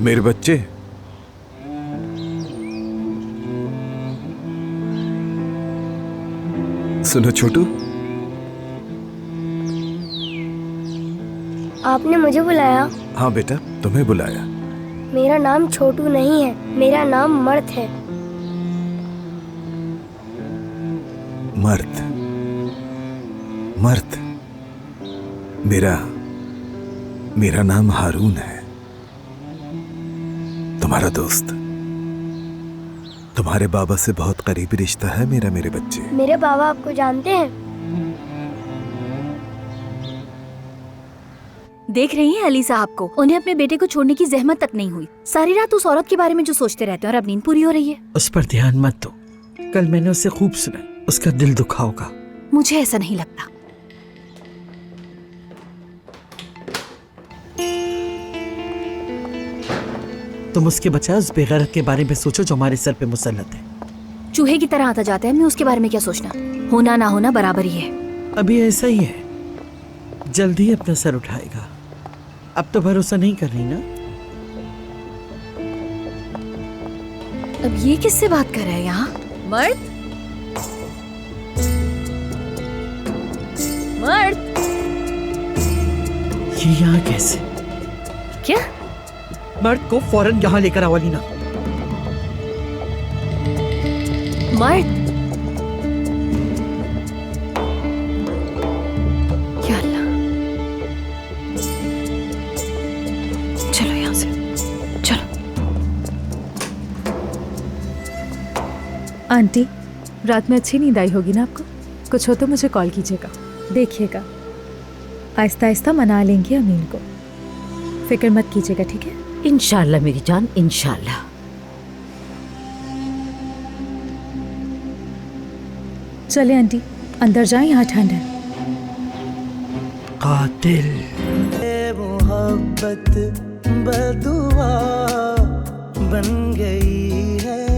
मेरे बच्चे, सुनो छोटू, आपने मुझे बुलाया? हाँ बेटा, तुम्हें बुलाया। मेरा नाम छोटू नहीं है, मेरा नाम मर्द है। मर्द? मर्द? मेरा नाम हारून है, तुम्हारा दोस्त। तुम्हारे बाबा से बहुत करीबी रिश्ता है मेरा, मेरे बच्चे। मेरे बाबा आपको जानते हैं? देख रही हैं अली साहब को, उन्हें अपने बेटे को छोड़ने की जहमत तक नहीं हुई। सारी रात उस औरत के बारे में जो सोचते रहते हैं और अब नींद पूरी हो रही है। उस पर ध्यान मत दो, कल मैंने उसे खूब सुना, उसका दिल दुखा होगा। मुझे ऐसा नहीं लगता। तुम उसके बजाय उस बेगैरत के बारे में सोचो जो हमारे सर पे मुसल्लत है। चूहे की तरह आता जाता है, मैं उसके बारे में क्या सोचना, होना ना होना बराबर ही है। अभी ऐसा ही है, जल्दी ही अपना सर उठाएगा। अब तो भरोसा नहीं कर रही ना? अब ये किससे बात कर रहा है यहाँ? मर्द? मर्द? ये यहाँ कैसे? क्या? मर्द को फौरन यहाँ लेकर आओ अलीना। मर्द? या अल्लाह, चलो यहाँ से, चलो। आंटी, रात में अच्छी नींद आई होगी ना आपको? कुछ हो तो मुझे कॉल कीजिएगा। देखिएगा, आहिस्ता आहिस्ता मना लेंगे अमीन को, फिक्र मत कीजिएगा, ठीक है? इंशाल्लाह मेरी जान, इंशाल्लाह। चले आंटी, अंदर जाएं, यहाँ ठंड है। कातिल मोहब्बत बदुआ बन गई है।